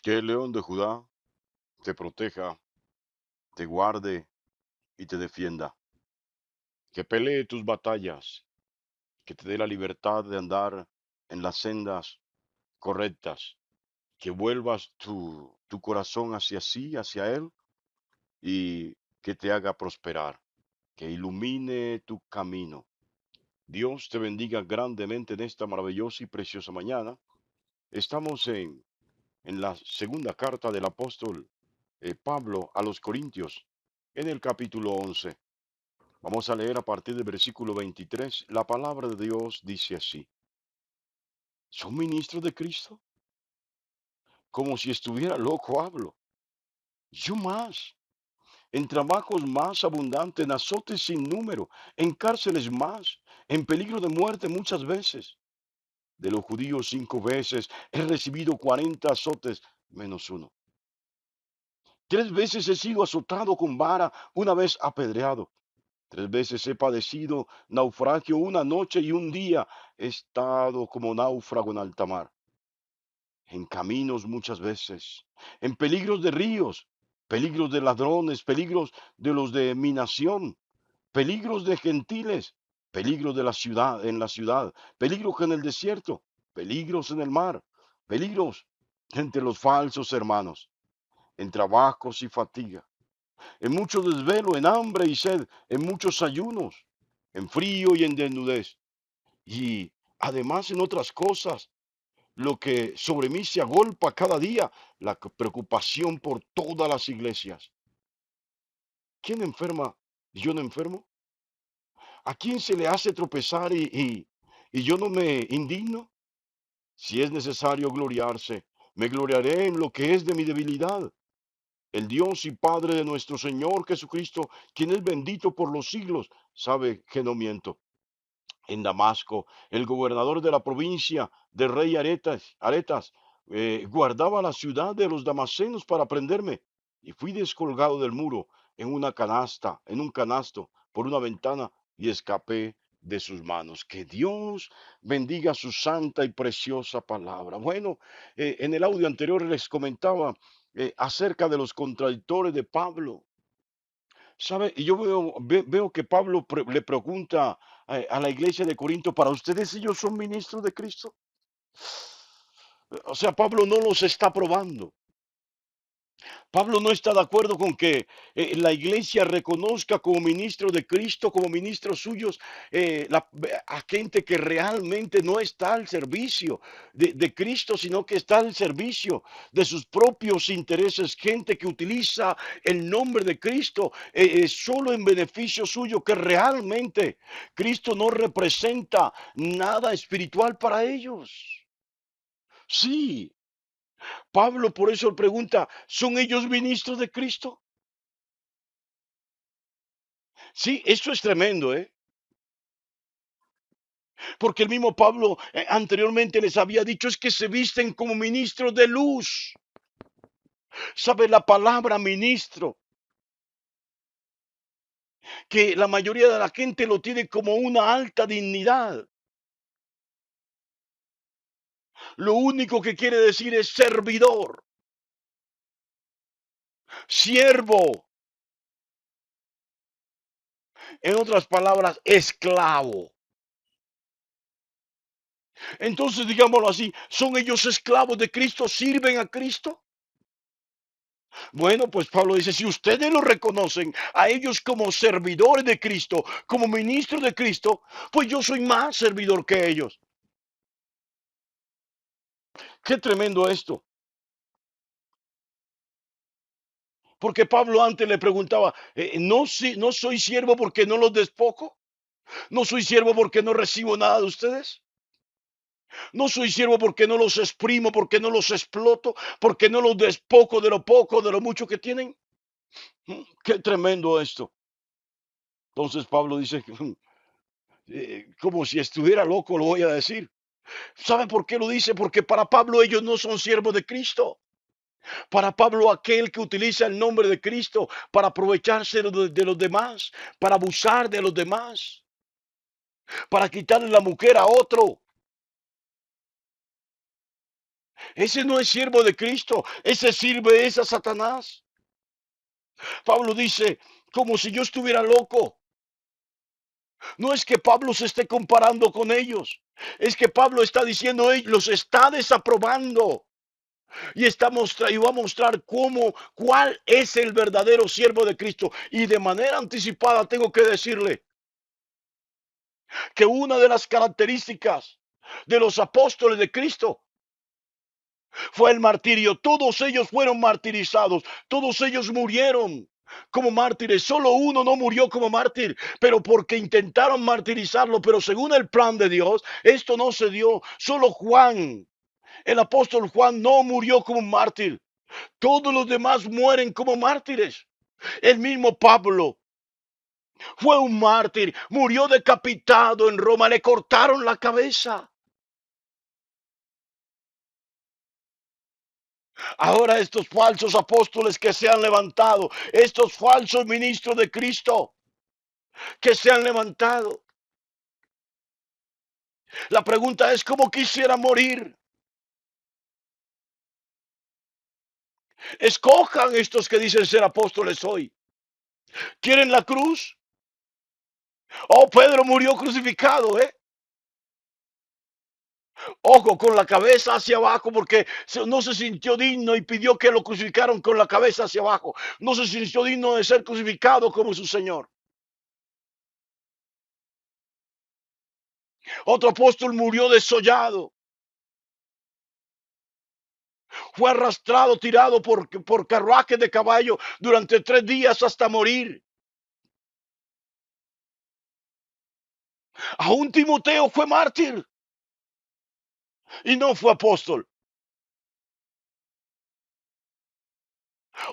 Que el león de Judá te proteja, te guarde y te defienda. Que pelee tus batallas, que te dé la libertad de andar en las sendas correctas. Que vuelvas tu corazón hacia sí, hacia Él, y que te haga prosperar, que ilumine tu camino. Dios te bendiga grandemente en esta maravillosa y preciosa mañana. Estamos en la segunda carta del apóstol Pablo a los Corintios, en el capítulo 11. Vamos a leer a partir del versículo 23. La palabra de Dios dice así: ¿Son ministros de Cristo? Como si estuviera loco hablo. Yo más, en trabajos más abundantes, en azotes sin número, en cárceles más, en peligro de muerte muchas veces. De los judíos 5 veces he recibido 40 azotes menos uno. 3 veces he sido azotado con vara, una vez apedreado. 3 veces he padecido naufragio, una noche y un día he estado como náufrago en alta mar. En caminos muchas veces, en peligros de ríos, peligros de ladrones, peligros de los de mi nación, peligros de gentiles, peligros de la ciudad, en la ciudad, peligros en el desierto, peligros en el mar, peligros entre los falsos hermanos, en trabajos y fatiga, en mucho desvelo, en hambre y sed, en muchos ayunos, en frío y en desnudez, y además en otras cosas, lo que sobre mí se agolpa cada día, la preocupación por todas las iglesias. ¿Quién enferma y yo no enfermo? ¿A quién se le hace tropezar y yo no me indigno? Si es necesario gloriarse, me gloriaré en lo que es de mi debilidad. El Dios y Padre de nuestro Señor Jesucristo, quien es bendito por los siglos, sabe que no miento. En Damasco, el gobernador de la provincia del rey Aretas guardaba la ciudad de los damasenos para prenderme, y fui descolgado del muro en una canasta, en un canasto, por una ventana, y escapé de sus manos. Que Dios bendiga su santa y preciosa palabra. Bueno, en el audio anterior les comentaba acerca de los contradictores de Pablo. ¿Sabe? Y yo veo que Pablo le pregunta a la iglesia de Corinto: ¿para ustedes ellos son ministros de Cristo? O sea, Pablo no los está probando. Pablo no está de acuerdo con que la iglesia reconozca como ministro de Cristo, como ministros suyos, a gente que realmente no está al servicio de Cristo, sino que está al servicio de sus propios intereses, gente que utiliza el nombre de Cristo solo en beneficio suyo, que realmente Cristo no representa nada espiritual para ellos. Sí, Pablo por eso pregunta: ¿son ellos ministros de Cristo? Sí, esto es tremendo, ¿eh? Porque el mismo Pablo anteriormente les había dicho es que se visten como ministros de luz. ¿Sabe la palabra ministro? Que la mayoría de la gente lo tiene como una alta dignidad. Lo único que quiere decir es servidor, siervo, en otras palabras, esclavo. Entonces, digámoslo así, ¿son ellos esclavos de Cristo? ¿Sirven a Cristo? Bueno, pues Pablo dice: si ustedes lo reconocen a ellos como servidores de Cristo, como ministros de Cristo, pues yo soy más servidor que ellos. Qué tremendo esto. Porque Pablo antes le preguntaba: ¿no, no soy siervo porque no los despojo? ¿No soy siervo porque no recibo nada de ustedes? ¿No soy siervo porque no los exprimo, porque no los exploto, porque no los despojo de lo poco, de lo mucho que tienen? Qué tremendo esto. Entonces Pablo dice, como si estuviera loco, lo voy a decir. ¿Sabe por qué lo dice? Porque para Pablo ellos no son siervos de Cristo. Para Pablo aquel que utiliza el nombre de Cristo para aprovecharse de los demás, para abusar de los demás, para quitarle la mujer a otro. Ese no es siervo de Cristo, ese sirve es a Satanás. Pablo dice, como si yo estuviera loco. No es que Pablo se esté comparando con ellos, es que Pablo está diciendo, los está desaprobando y va a mostrar cuál es el verdadero siervo de Cristo. Y de manera anticipada tengo que decirle que una de las características de los apóstoles de Cristo fue el martirio. Todos ellos fueron martirizados, todos ellos murieron como mártires. Solo uno no murió como mártir, pero porque intentaron martirizarlo, pero según el plan de Dios, esto no se dio. Solo Juan, el apóstol Juan, no murió como mártir. Todos los demás mueren como mártires. El mismo Pablo fue un mártir, murió decapitado en Roma, le cortaron la cabeza. Ahora estos falsos apóstoles que se han levantado, estos falsos ministros de Cristo que se han levantado. La pregunta es, ¿cómo quisiera morir? Escojan estos que dicen ser apóstoles hoy. ¿Quieren la cruz? Oh, Pedro murió crucificado, ¿eh? Ojo, con la cabeza hacia abajo, porque no se sintió digno y pidió que lo crucificaran con la cabeza hacia abajo. No se sintió digno de ser crucificado como su Señor. Otro apóstol murió desollado. Fue arrastrado, tirado por carruajes de caballo durante 3 días hasta morir. Aún Timoteo fue mártir y no fue apóstol.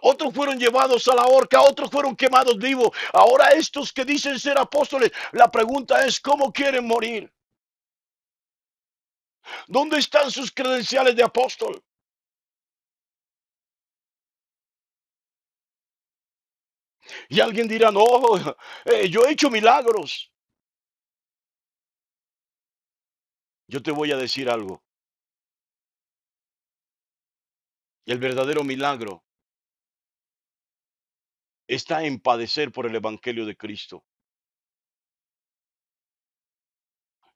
Otros fueron llevados a la horca, otros fueron quemados vivos. Ahora estos que dicen ser apóstoles, la pregunta es, ¿cómo quieren morir? ¿Dónde están sus credenciales de apóstol? Y alguien dirá, no, yo he hecho milagros. Yo te voy a decir algo. El verdadero milagro está en padecer por el Evangelio de Cristo.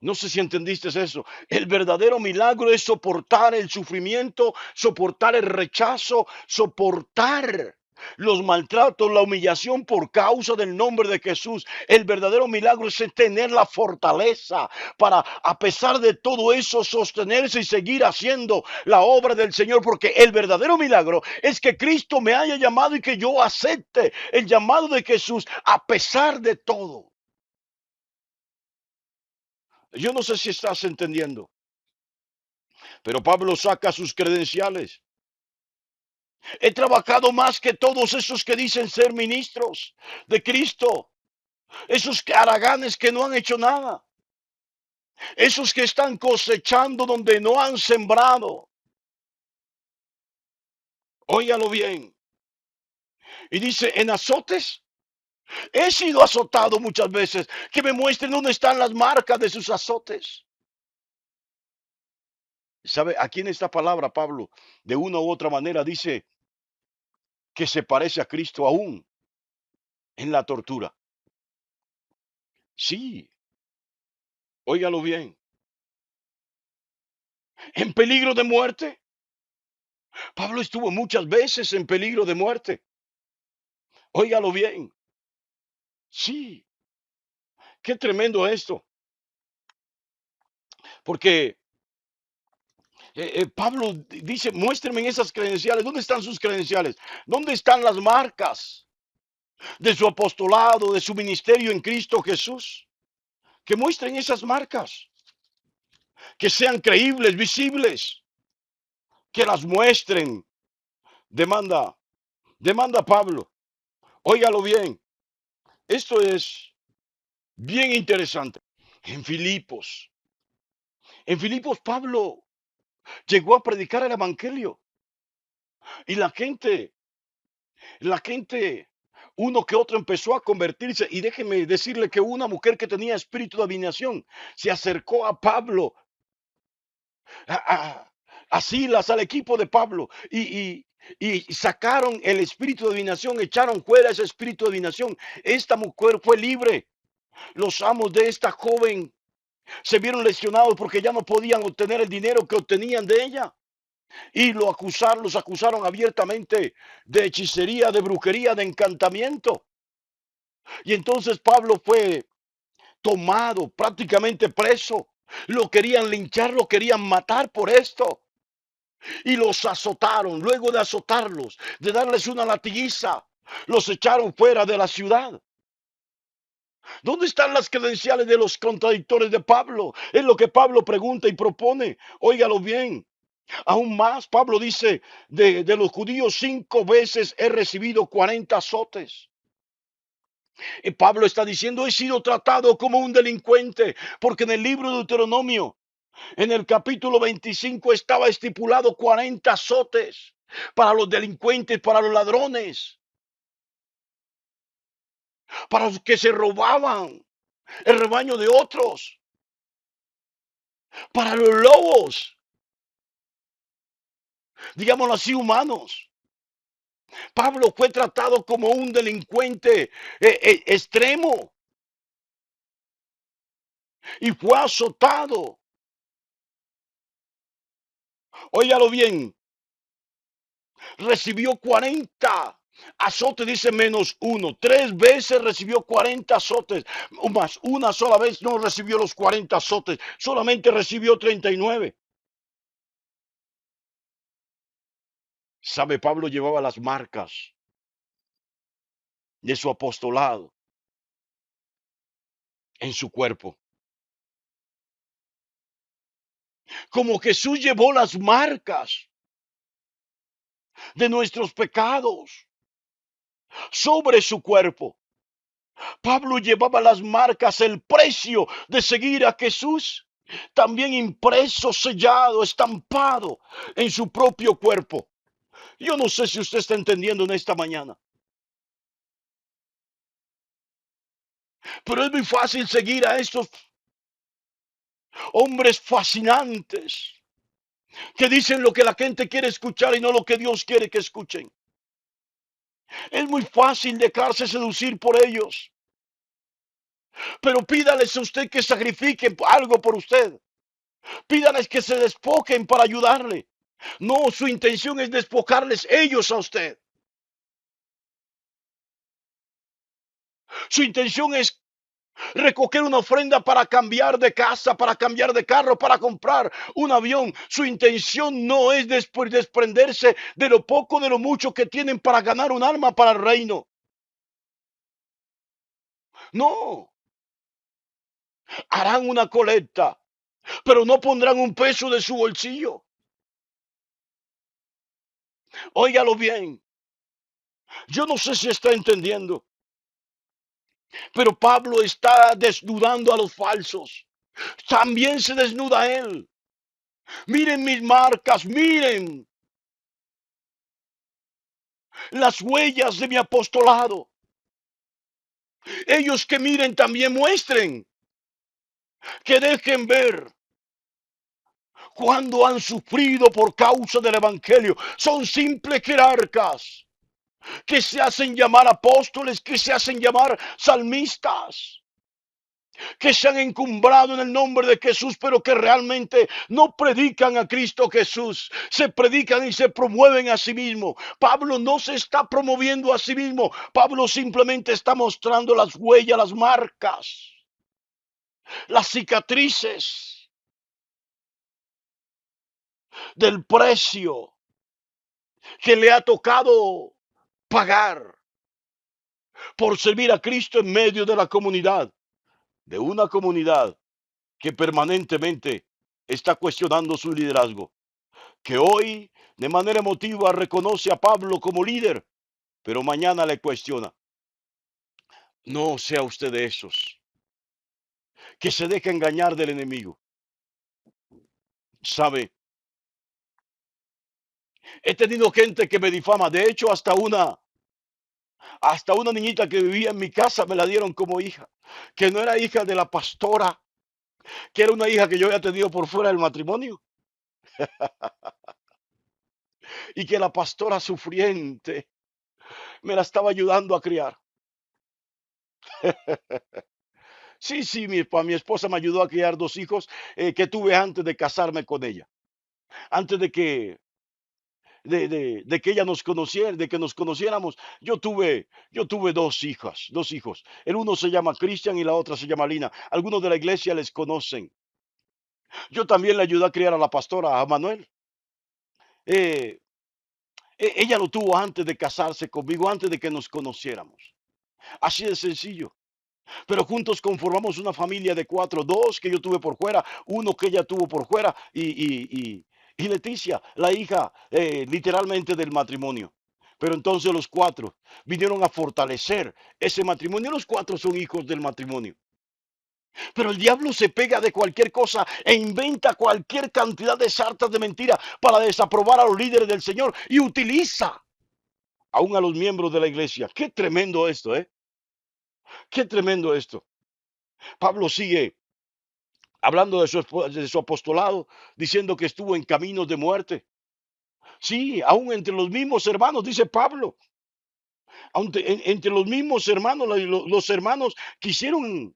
No sé si entendiste eso. El verdadero milagro es soportar el sufrimiento, soportar el rechazo, soportar los maltratos, la humillación por causa del nombre de Jesús. El verdadero milagro es tener la fortaleza para, a pesar de todo eso, sostenerse y seguir haciendo la obra del Señor. Porque el verdadero milagro es que Cristo me haya llamado y que yo acepte el llamado de Jesús a pesar de todo. Yo no sé si estás entendiendo. Pero Pablo saca sus credenciales. He trabajado más que todos esos que dicen ser ministros de Cristo. Esos haraganes que no han hecho nada. Esos que están cosechando donde no han sembrado. Óigalo bien. Y dice, en azotes, he sido azotado muchas veces. Que me muestren dónde están las marcas de sus azotes. ¿Sabe? Aquí en esta palabra, Pablo, de una u otra manera, dice que se parece a Cristo aún en la tortura. Sí, óigalo bien. En peligro de muerte. Pablo estuvo muchas veces en peligro de muerte. Óigalo bien. Sí, qué tremendo esto. Porque Pablo dice, muéstrenme esas credenciales. ¿Dónde están sus credenciales? ¿Dónde están las marcas de su apostolado, de su ministerio en Cristo Jesús? Que muestren esas marcas. Que sean creíbles, visibles. Que las muestren. Demanda, demanda Pablo. Óigalo bien. Esto es bien interesante. En Filipos Pablo llegó a predicar el evangelio y la gente, uno que otro empezó a convertirse. Y déjeme decirle que una mujer que tenía espíritu de adivinación se acercó a Pablo. Ah, ah, a Silas, al equipo de Pablo, y sacaron el espíritu de adivinación, echaron fuera ese espíritu de adivinación. Esta mujer fue libre. Los amos de esta joven se vieron lesionados porque ya no podían obtener el dinero que obtenían de ella. Y los acusaron abiertamente de hechicería, de brujería, de encantamiento. Y entonces Pablo fue tomado, prácticamente preso. Lo querían linchar, lo querían matar por esto. Y los azotaron. Luego de azotarlos, de darles una latiguiza, los echaron fuera de la ciudad. ¿Dónde están las credenciales de los contradictores de Pablo? Es lo que Pablo pregunta y propone. Óigalo bien. Aún más, Pablo dice, de los judíos 5 veces he recibido 40 azotes. Y Pablo está diciendo, he sido tratado como un delincuente, porque en el libro de Deuteronomio, en el capítulo 25, estaba estipulado 40 azotes para los delincuentes, para los ladrones, para los que se robaban el rebaño de otros, para los lobos, digámoslo así, humanos. Pablo fue tratado como un delincuente extremo y fue azotado. Óigalo bien, recibió 40 azotes, dice menos uno. 3 veces recibió 40 azotes, más una sola vez no recibió los 40 azotes, solamente recibió 39. Sabe, Pablo llevaba las marcas de su apostolado en su cuerpo. Como Jesús llevó las marcas de nuestros pecados sobre su cuerpo. Pablo llevaba las marcas, el precio de seguir a Jesús, también impreso, sellado, estampado en su propio cuerpo. Yo no sé si usted está entendiendo en esta mañana, pero es muy fácil seguir a estos hombres fascinantes que dicen lo que la gente quiere escuchar y no lo que Dios quiere que escuchen. Es muy fácil dejarse seducir por ellos, pero pídales a usted que sacrifiquen algo por usted. Pídales que se despojen para ayudarle. No, su intención es despojarles ellos a usted. Su intención es recoger una ofrenda para cambiar de casa, para cambiar de carro, para comprar un avión. Su intención no es desprenderse de lo poco, de lo mucho que tienen para ganar un alma para el reino. No, harán una colecta, pero no pondrán un peso de su bolsillo. Óigalo bien. Yo no sé si está entendiendo, pero Pablo está desnudando a los falsos. También se desnuda él. Miren mis marcas, miren las huellas de mi apostolado. Ellos que miren también muestren, que dejen ver cuando han sufrido por causa del evangelio. Son simples jerarcas que se hacen llamar apóstoles, que se hacen llamar salmistas, que se han encumbrado en el nombre de Jesús, pero que realmente no predican a Cristo Jesús. Se predican y se promueven a sí mismos. Pablo no se está promoviendo a sí mismo. Pablo simplemente está mostrando las huellas, las marcas, las cicatrices del precio que le ha tocado pagar por servir a Cristo en medio de la comunidad, de una comunidad que permanentemente está cuestionando su liderazgo, que hoy de manera emotiva reconoce a Pablo como líder, pero mañana le cuestiona. No sea usted de esos que se deja engañar del enemigo. Sabe, he tenido gente que me difama, de hecho hasta una niñita que vivía en mi casa me la dieron como hija, que no era hija de la pastora, que era una hija que yo había tenido por fuera del matrimonio. y que la pastora sufriente me la estaba ayudando a criar. Sí, sí, mi esposa me ayudó a criar dos hijos que tuve antes de casarme con ella. Antes de que ella nos conociera, de que nos conociéramos, yo tuve dos hijos. El uno se llama Cristian y la otra se llama Lina. Algunos de la iglesia les conocen. Yo también le ayudé a criar a la pastora, a Manuel. Eh, ella lo tuvo antes de casarse conmigo, antes de que nos conociéramos. Así de sencillo. Pero juntos conformamos una familia de cuatro, dos que yo tuve por fuera, uno que ella tuvo por fuera y Leticia, la hija literalmente del matrimonio. Pero entonces los cuatro vinieron a fortalecer ese matrimonio. Los cuatro son hijos del matrimonio. Pero el diablo se pega de cualquier cosa e inventa cualquier cantidad de sartas de mentira para desaprobar a los líderes del Señor y utiliza aún a los miembros de la iglesia. Qué tremendo esto, ¿eh? Qué tremendo esto. Pablo sigue hablando de su apostolado, diciendo que estuvo en caminos de muerte. Sí, aún entre los mismos hermanos, dice Pablo, entre los mismos hermanos, los hermanos quisieron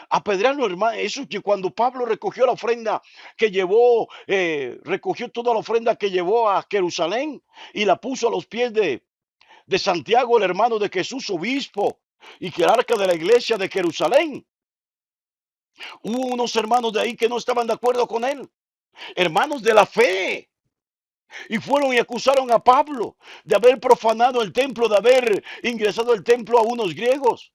apedrearlo, hermano. Eso que cuando Pablo recogió la ofrenda que llevó, recogió toda la ofrenda que llevó a Jerusalén y la puso a los pies de Santiago, el hermano de Jesús, obispo y jerarca de la iglesia de Jerusalén. Hubo unos hermanos de ahí que no estaban de acuerdo con él, hermanos de la fe. Y fueron y acusaron a Pablo de haber profanado el templo, de haber ingresado al templo a unos griegos.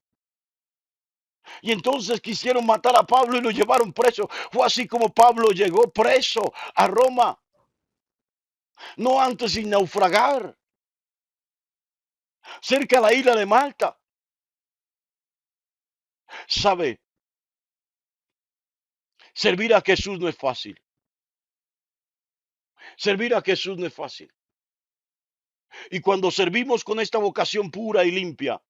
Y entonces quisieron matar a Pablo y lo llevaron preso. Fue así como Pablo llegó preso a Roma, no antes sin naufragar, cerca de la isla de Malta. Sabe, servir a Jesús no es fácil. Servir a Jesús no es fácil. Y cuando servimos con esta vocación pura y limpia,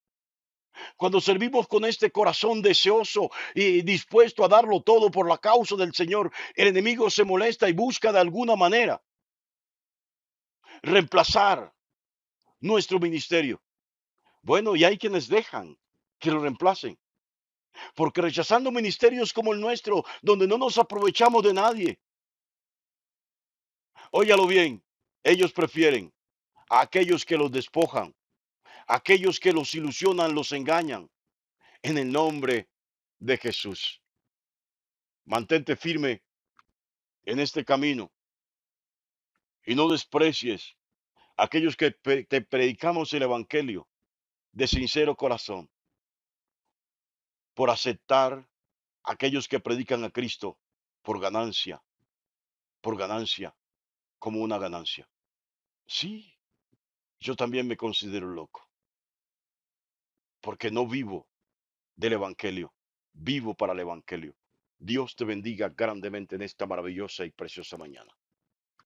cuando servimos con este corazón deseoso y dispuesto a darlo todo por la causa del Señor, el enemigo se molesta y busca de alguna manera reemplazar nuestro ministerio. Bueno, y hay quienes dejan que lo reemplacen, porque rechazando ministerios como el nuestro, donde no nos aprovechamos de nadie, óyalo bien, ellos prefieren a aquellos que los despojan, a aquellos que los ilusionan, los engañan, en el nombre de Jesús. Mantente firme en este camino y no desprecies a aquellos que te predicamos el Evangelio de sincero corazón por aceptar a aquellos que predican a Cristo por ganancia, como una ganancia. Sí, yo también me considero loco, porque no vivo del Evangelio, vivo para el Evangelio. Dios te bendiga grandemente en esta maravillosa y preciosa mañana.